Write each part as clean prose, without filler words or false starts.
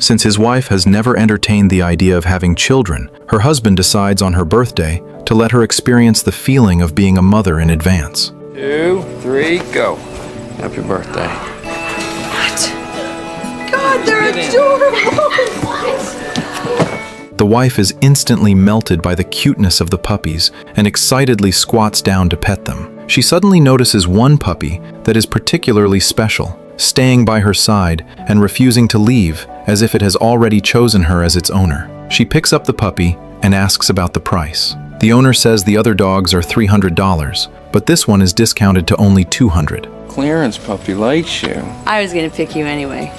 Since his wife has never entertained the idea of having children, her husband decides on her birthday to let her experience the feeling of being a mother in advance. 2, 3, go. Happy birthday. God, they're adorable! The wife is instantly melted by the cuteness of the puppies and excitedly squats down to pet them. She suddenly notices one puppy that is particularly special, staying by her side and refusing to leave as if it has already chosen her as its owner. She picks up the puppy and asks about the price. The owner says the other dogs are $300, but this one is discounted to only $200. Clearance puppy likes you. I was gonna pick you anyway.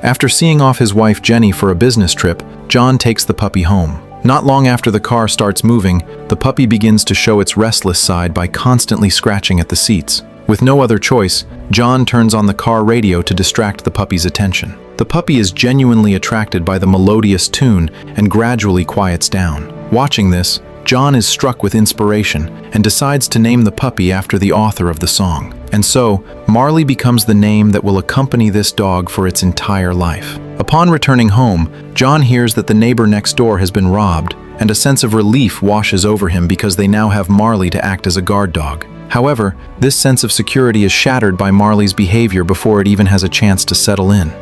After seeing off his wife Jenny for a business trip, John takes the puppy home. Not long after the car starts moving, the puppy begins to show its restless side by constantly scratching at the seats. With no other choice, John turns on the car radio to distract the puppy's attention. The puppy is genuinely attracted by the melodious tune and gradually quiets down. Watching this, John is struck with inspiration and decides to name the puppy after the author of the song. And so, Marley becomes the name that will accompany this dog for its entire life. Upon returning home, John hears that the neighbor next door has been robbed, and a sense of relief washes over him because they now have Marley to act as a guard dog. However, this sense of security is shattered by Marley's behavior before it even has a chance to settle in.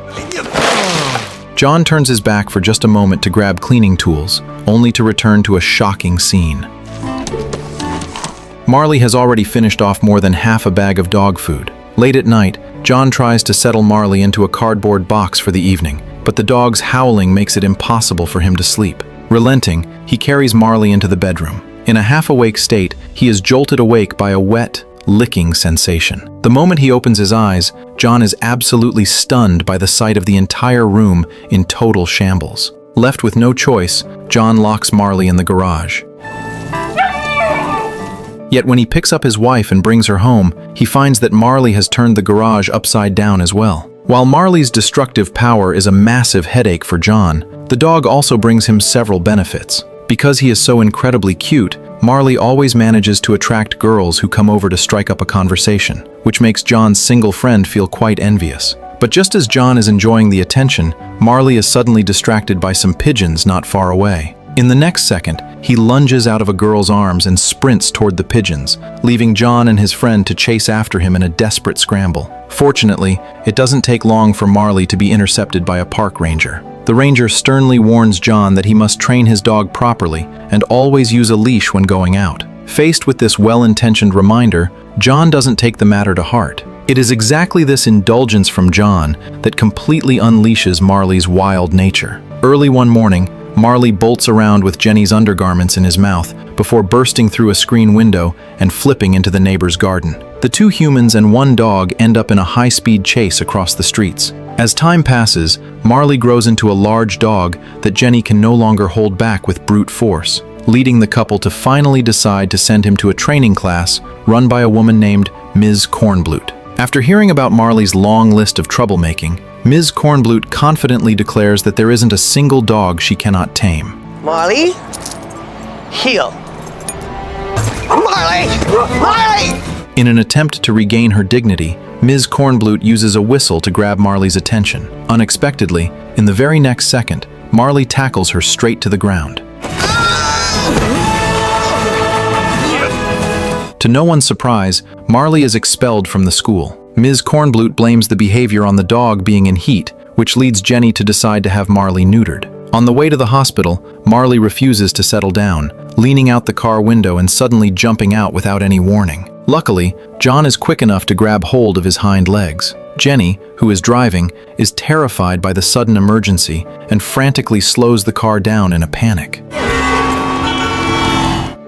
John turns his back for just a moment to grab cleaning tools, only to return to a shocking scene. Marley has already finished off more than half a bag of dog food. Late at night, John tries to settle Marley into a cardboard box for the evening, but the dog's howling makes it impossible for him to sleep. Relenting, he carries Marley into the bedroom. In a half-awake state, he is jolted awake by a wet, licking sensation. The moment he opens his eyes, John is absolutely stunned by the sight of the entire room in total shambles. Left with no choice, John locks Marley in the garage. Yet when he picks up his wife and brings her home, he finds that Marley has turned the garage upside down as well. While Marley's destructive power is a massive headache for John, the dog also brings him several benefits. Because he is so incredibly cute, Marley always manages to attract girls who come over to strike up a conversation, which makes John's single friend feel quite envious. But just as John is enjoying the attention, Marley is suddenly distracted by some pigeons not far away. In the next second, he lunges out of a girl's arms and sprints toward the pigeons, leaving John and his friend to chase after him in a desperate scramble. Fortunately, it doesn't take long for Marley to be intercepted by a park ranger. The ranger sternly warns John that he must train his dog properly and always use a leash when going out. Faced with this well-intentioned reminder, John doesn't take the matter to heart. It is exactly this indulgence from John that completely unleashes Marley's wild nature. Early one morning, Marley bolts around with Jenny's undergarments in his mouth before bursting through a screen window and flipping into the neighbor's garden. The two humans and one dog end up in a high-speed chase across the streets. As time passes, Marley grows into a large dog that Jenny can no longer hold back with brute force, leading the couple to finally decide to send him to a training class run by a woman named Ms. Kornblut. After hearing about Marley's long list of troublemaking, Ms. Kornblut confidently declares that there isn't a single dog she cannot tame. Marley, heel. Marley! Marley! In an attempt to regain her dignity, Ms. Kornblut uses a whistle to grab Marley's attention. Unexpectedly, in the very next second, Marley tackles her straight to the ground. To no one's surprise, Marley is expelled from the school. Ms. Kornblut blames the behavior on the dog being in heat, which leads Jenny to decide to have Marley neutered. On the way to the hospital, Marley refuses to settle down, leaning out the car window and suddenly jumping out without any warning. Luckily, John is quick enough to grab hold of his hind legs. Jenny, who is driving, is terrified by the sudden emergency and frantically slows the car down in a panic.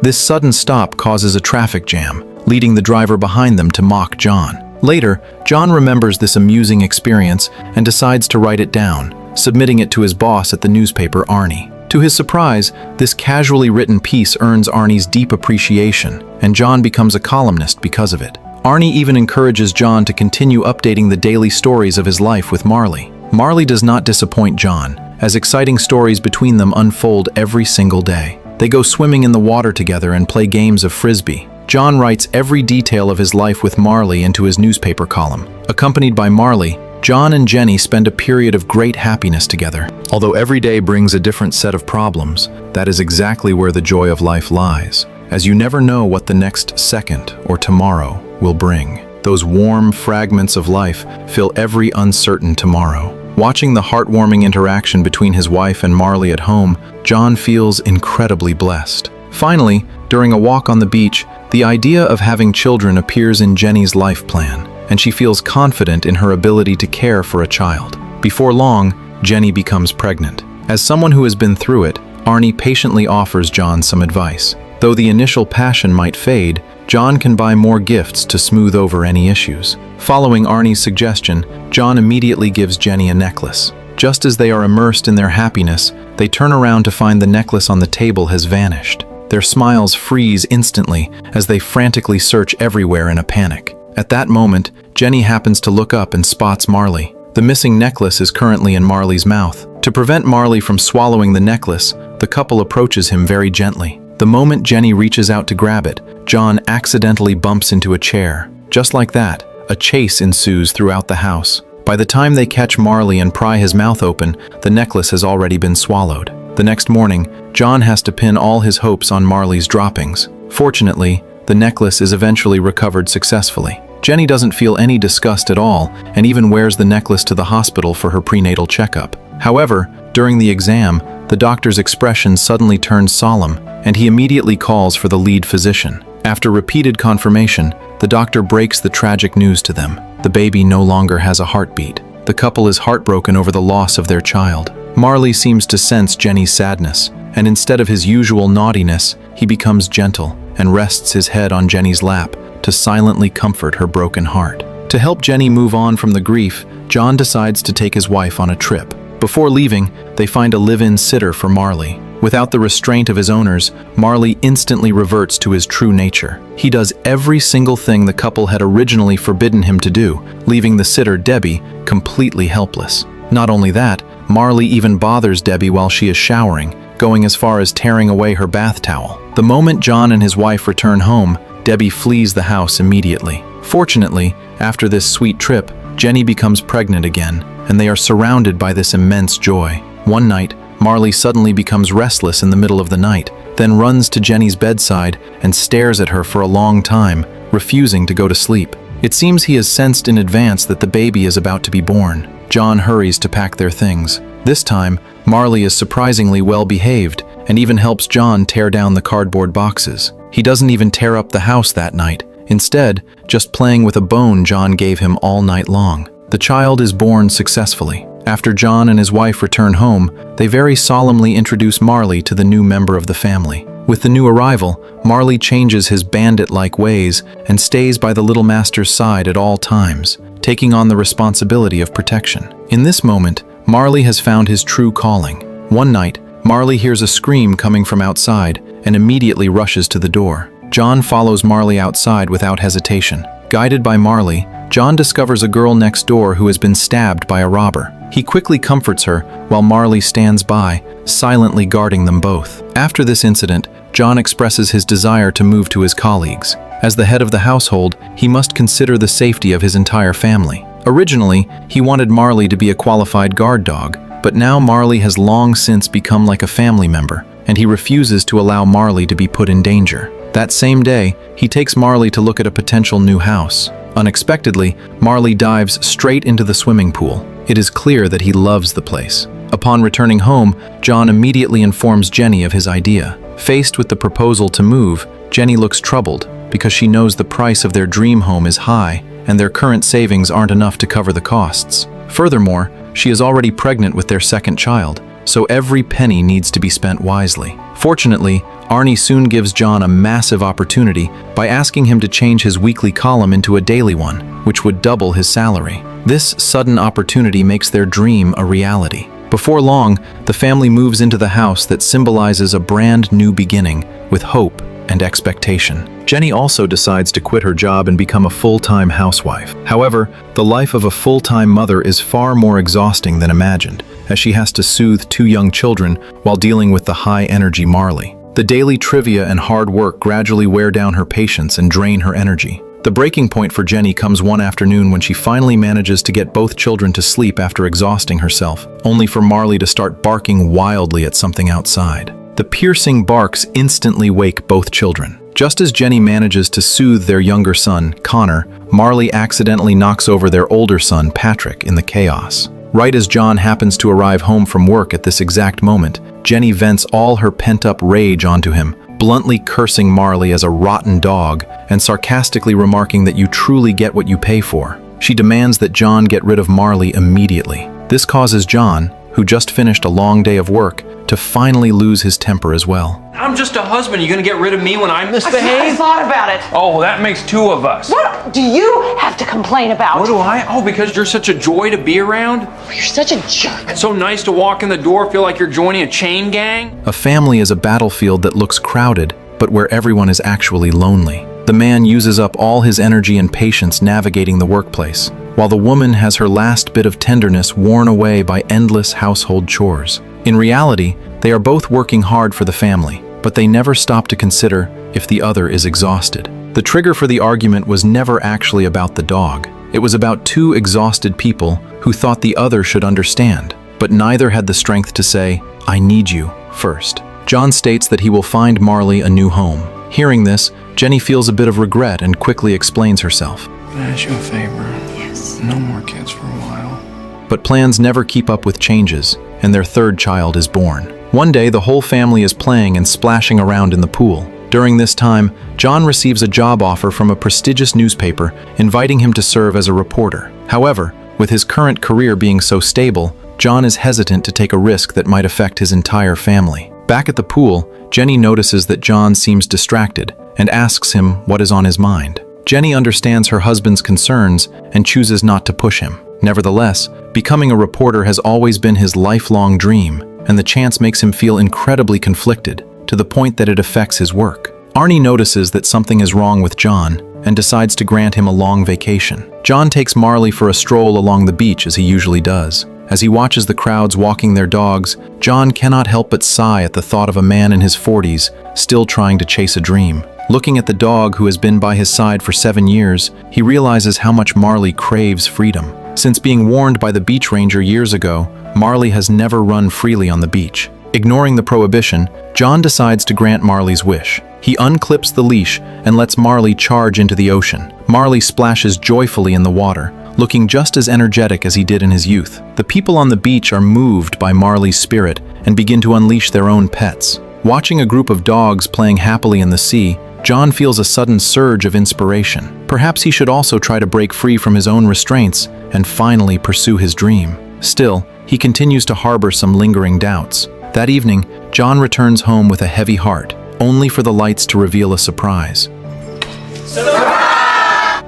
This sudden stop causes a traffic jam, leading the driver behind them to mock John. Later, John remembers this amusing experience and decides to write it down, submitting it to his boss at the newspaper, Arnie. To his surprise, this casually written piece earns Arnie's deep appreciation, and John becomes a columnist because of it. Arnie even encourages John to continue updating the daily stories of his life with Marley. Marley does not disappoint John, as exciting stories between them unfold every single day. They go swimming in the water together and play games of frisbee. John writes every detail of his life with Marley into his newspaper column. Accompanied by Marley, John and Jenny spend a period of great happiness together. Although every day brings a different set of problems, that is exactly where the joy of life lies, as you never know what the next second or tomorrow will bring. Those warm fragments of life fill every uncertain tomorrow. Watching the heartwarming interaction between his wife and Marley at home, John feels incredibly blessed. Finally, during a walk on the beach, the idea of having children appears in Jenny's life plan, and she feels confident in her ability to care for a child. Before long, Jenny becomes pregnant. As someone who has been through it, Arnie patiently offers John some advice. Though the initial passion might fade, John can buy more gifts to smooth over any issues. Following Arnie's suggestion, John immediately gives Jenny a necklace. Just as they are immersed in their happiness, they turn around to find the necklace on the table has vanished. Their smiles freeze instantly as they frantically search everywhere in a panic. At that moment, Jenny happens to look up and spots Marley. The missing necklace is currently in Marley's mouth. To prevent Marley from swallowing the necklace, the couple approaches him very gently. The moment Jenny reaches out to grab it, John accidentally bumps into a chair. Just like that, a chase ensues throughout the house. By the time they catch Marley and pry his mouth open, the necklace has already been swallowed. The next morning, John has to pin all his hopes on Marley's droppings. Fortunately, the necklace is eventually recovered successfully. Jenny doesn't feel any disgust at all and even wears the necklace to the hospital for her prenatal checkup. However, during the exam, the doctor's expression suddenly turns solemn, and he immediately calls for the lead physician. After repeated confirmation, the doctor breaks the tragic news to them. The baby no longer has a heartbeat. The couple is heartbroken over the loss of their child. Marley seems to sense Jenny's sadness, and instead of his usual naughtiness, he becomes gentle and rests his head on Jenny's lap to silently comfort her broken heart. To help Jenny move on from the grief, John decides to take his wife on a trip. Before leaving, they find a live-in sitter for Marley. Without the restraint of his owners, Marley instantly reverts to his true nature. He does every single thing the couple had originally forbidden him to do, leaving the sitter, Debbie, completely helpless. Not only that, Marley even bothers Debbie while she is showering, going as far as tearing away her bath towel. The moment John and his wife return home, Debbie flees the house immediately. Fortunately, after this sweet trip, Jenny becomes pregnant again, and they are surrounded by this immense joy. One night, Marley suddenly becomes restless in the middle of the night, then runs to Jenny's bedside and stares at her for a long time, refusing to go to sleep. It seems he has sensed in advance that the baby is about to be born. John hurries to pack their things. This time, Marley is surprisingly well behaved and even helps John tear down the cardboard boxes. He doesn't even tear up the house that night, instead, just playing with a bone John gave him all night long. The child is born successfully. After John and his wife return home, they very solemnly introduce Marley to the new member of the family. With the new arrival, Marley changes his bandit-like ways and stays by the little master's side at all times, taking on the responsibility of protection. In this moment, Marley has found his true calling. One night, Marley hears a scream coming from outside and immediately rushes to the door. John follows Marley outside without hesitation. Guided by Marley, John discovers a girl next door who has been stabbed by a robber. He quickly comforts her while Marley stands by, silently guarding them both. After this incident, John expresses his desire to move to his colleagues. As the head of the household, he must consider the safety of his entire family. Originally, he wanted Marley to be a qualified guard dog, but now Marley has long since become like a family member, and he refuses to allow Marley to be put in danger. That same day, he takes Marley to look at a potential new house. Unexpectedly, Marley dives straight into the swimming pool. It is clear that he loves the place. Upon returning home, John immediately informs Jenny of his idea. Faced with the proposal to move, Jenny looks troubled because she knows the price of their dream home is high and their current savings aren't enough to cover the costs. Furthermore, she is already pregnant with their second child, so every penny needs to be spent wisely. Fortunately, Arnie soon gives John a massive opportunity by asking him to change his weekly column into a daily one, which would double his salary. This sudden opportunity makes their dream a reality. Before long, the family moves into the house that symbolizes a brand new beginning with hope and expectation. Jenny also decides to quit her job and become a full-time housewife. However, the life of a full-time mother is far more exhausting than imagined, as she has to soothe two young children while dealing with the high-energy Marley. The daily trivia and hard work gradually wear down her patience and drain her energy. The breaking point for Jenny comes one afternoon when she finally manages to get both children to sleep after exhausting herself, only for Marley to start barking wildly at something outside. The piercing barks instantly wake both children. Just as Jenny manages to soothe their younger son, Connor, Marley accidentally knocks over their older son, Patrick, in the chaos. Right as John happens to arrive home from work at this exact moment, Jenny vents all her pent-up rage onto him, bluntly cursing Marley as a rotten dog and sarcastically remarking that you truly get what you pay for. She demands that John get rid of Marley immediately. This causes John, who just finished a long day of work, to finally lose his temper as well. I'm just a husband. You gonna get rid of me when I I misbehave? thought about it. Oh, that makes two of us. What do you have to complain about? What do I? Oh, because you're such a joy to be around? You're such a jerk. It's so nice to walk in the door, feel like you're joining a chain gang. A family is a battlefield that looks crowded, but where everyone is actually lonely. The man uses up all his energy and patience navigating the workplace, while the woman has her last bit of tenderness worn away by endless household chores. In reality, they are both working hard for the family, but they never stop to consider if the other is exhausted. The trigger for the argument was never actually about the dog. It was about two exhausted people who thought the other should understand, but neither had the strength to say, "I need you," first. John states that he will find Marley a new home. Hearing this, Jenny feels a bit of regret and quickly explains herself. Can I ask you a favor? Yes. No more kids for a while. But plans never keep up with changes, and their third child is born. One day, the whole family is playing and splashing around in the pool. During this time, John receives a job offer from a prestigious newspaper, inviting him to serve as a reporter. However, with his current career being so stable, John is hesitant to take a risk that might affect his entire family. Back at the pool, Jenny notices that John seems distracted and asks him what is on his mind. Jenny understands her husband's concerns and chooses not to push him. Nevertheless, becoming a reporter has always been his lifelong dream, and the chance makes him feel incredibly conflicted, to the point that it affects his work. Arnie notices that something is wrong with John and decides to grant him a long vacation. John takes Marley for a stroll along the beach as he usually does. As he watches the crowds walking their dogs, John cannot help but sigh at the thought of a man in his 40s still trying to chase a dream. Looking at the dog who has been by his side for 7 years, he realizes how much Marley craves freedom. Since being warned by the beach ranger years ago, Marley has never run freely on the beach. Ignoring the prohibition, John decides to grant Marley's wish. He unclips the leash and lets Marley charge into the ocean. Marley splashes joyfully in the water, looking just as energetic as he did in his youth. The people on the beach are moved by Marley's spirit and begin to unleash their own pets. Watching a group of dogs playing happily in the sea, John feels a sudden surge of inspiration. Perhaps he should also try to break free from his own restraints and finally pursue his dream. Still, he continues to harbor some lingering doubts. That evening, John returns home with a heavy heart, only for the lights to reveal a surprise.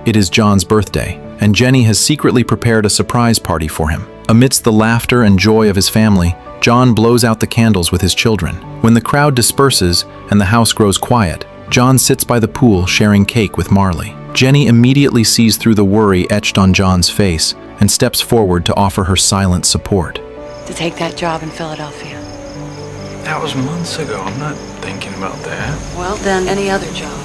It is John's birthday, and Jenny has secretly prepared a surprise party for him. Amidst the laughter and joy of his family, John blows out the candles with his children. When the crowd disperses and the house grows quiet, John sits by the pool sharing cake with Marley. Jenny immediately sees through the worry etched on John's face and steps forward to offer her silent support. To take that job in Philadelphia. That was months ago. I'm not thinking about that. Well, then any other job.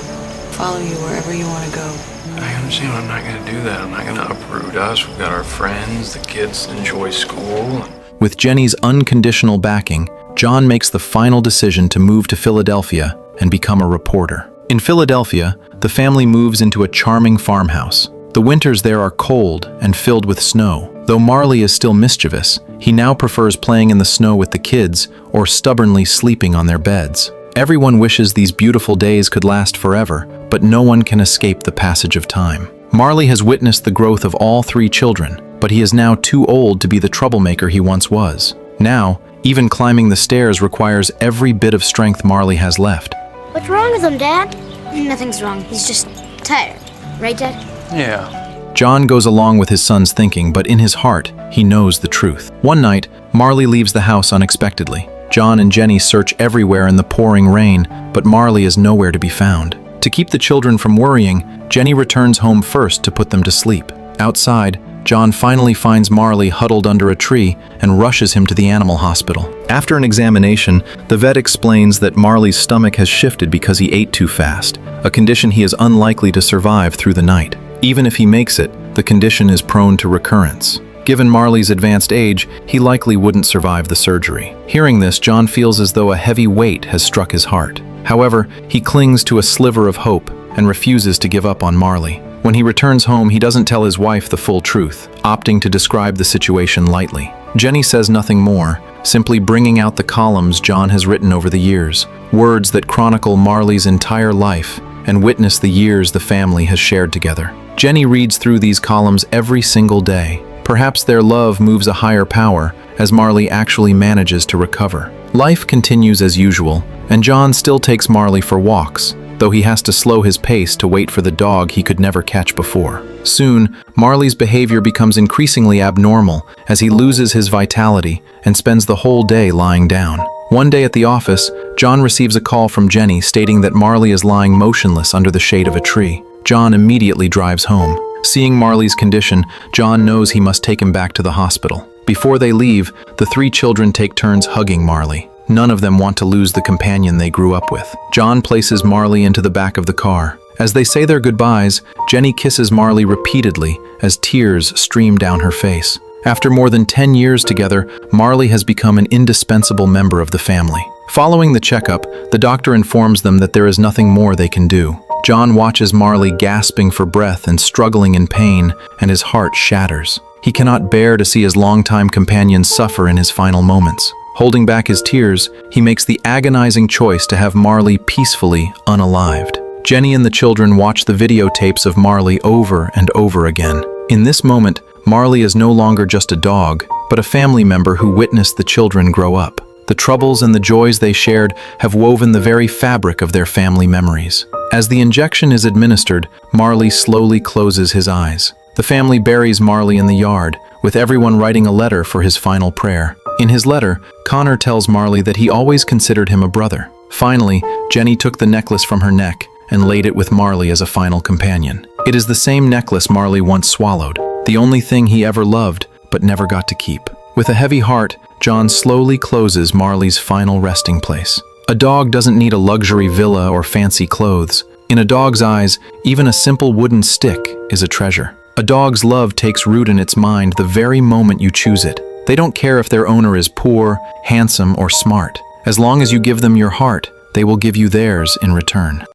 Follow you wherever you want to go. I understand. I'm not going to do that. I'm not going to uproot us. We've got our friends. The kids enjoy school. With Jenny's unconditional backing, John makes the final decision to move to Philadelphia and become a reporter. In Philadelphia, the family moves into a charming farmhouse. The winters there are cold and filled with snow. Though Marley is still mischievous, he now prefers playing in the snow with the kids or stubbornly sleeping on their beds. Everyone wishes these beautiful days could last forever, but no one can escape the passage of time. Marley has witnessed the growth of all 3 children, but he is now too old to be the troublemaker he once was. Now, even climbing the stairs requires every bit of strength Marley has left. What's wrong with him, Dad? Nothing's wrong. He's just tired. Right, Dad? Yeah. John goes along with his son's thinking, but in his heart, he knows the truth. One night, Marley leaves the house unexpectedly. John and Jenny search everywhere in the pouring rain, but Marley is nowhere to be found. To keep the children from worrying, Jenny returns home first to put them to sleep. Outside, John finally finds Marley huddled under a tree and rushes him to the animal hospital. After an examination, the vet explains that Marley's stomach has shifted because he ate too fast, a condition he is unlikely to survive through the night. Even if he makes it, the condition is prone to recurrence. Given Marley's advanced age, he likely wouldn't survive the surgery. Hearing this, John feels as though a heavy weight has struck his heart. However, he clings to a sliver of hope and refuses to give up on Marley. When he returns home, he doesn't tell his wife the full truth, opting to describe the situation lightly. Jenny says nothing more, simply bringing out the columns John has written over the years, words that chronicle Marley's entire life and witness the years the family has shared together. Jenny reads through these columns every single day. Perhaps their love moves a higher power as Marley actually manages to recover. Life continues as usual, and John still takes Marley for walks, though he has to slow his pace to wait for the dog he could never catch before. Soon, Marley's behavior becomes increasingly abnormal as he loses his vitality and spends the whole day lying down. One day at the office, John receives a call from Jenny stating that Marley is lying motionless under the shade of a tree. John immediately drives home. Seeing Marley's condition, John knows he must take him back to the hospital. Before they leave, the three children take turns hugging Marley. None of them want to lose the companion they grew up with. John places Marley into the back of the car. As they say their goodbyes, Jenny kisses Marley repeatedly as tears stream down her face. After more than 10 years together, Marley has become an indispensable member of the family. Following the checkup, the doctor informs them that there is nothing more they can do. John watches Marley gasping for breath and struggling in pain, and his heart shatters. He cannot bear to see his longtime companion suffer in his final moments. Holding back his tears, he makes the agonizing choice to have Marley peacefully unalived. Jenny and the children watch the videotapes of Marley over and over again. In this moment, Marley is no longer just a dog, but a family member who witnessed the children grow up. The troubles and the joys they shared have woven the very fabric of their family memories. As the injection is administered, Marley slowly closes his eyes. The family buries Marley in the yard, with everyone writing a letter for his final prayer. In his letter, Connor tells Marley that he always considered him a brother. Finally, Jenny took the necklace from her neck and laid it with Marley as a final companion. It is the same necklace Marley once swallowed, the only thing he ever loved but never got to keep. With a heavy heart, John slowly closes Marley's final resting place. A dog doesn't need a luxury villa or fancy clothes. In a dog's eyes, even a simple wooden stick is a treasure. A dog's love takes root in its mind the very moment you choose it. They don't care if their owner is poor, handsome, or smart. As long as you give them your heart, they will give you theirs in return.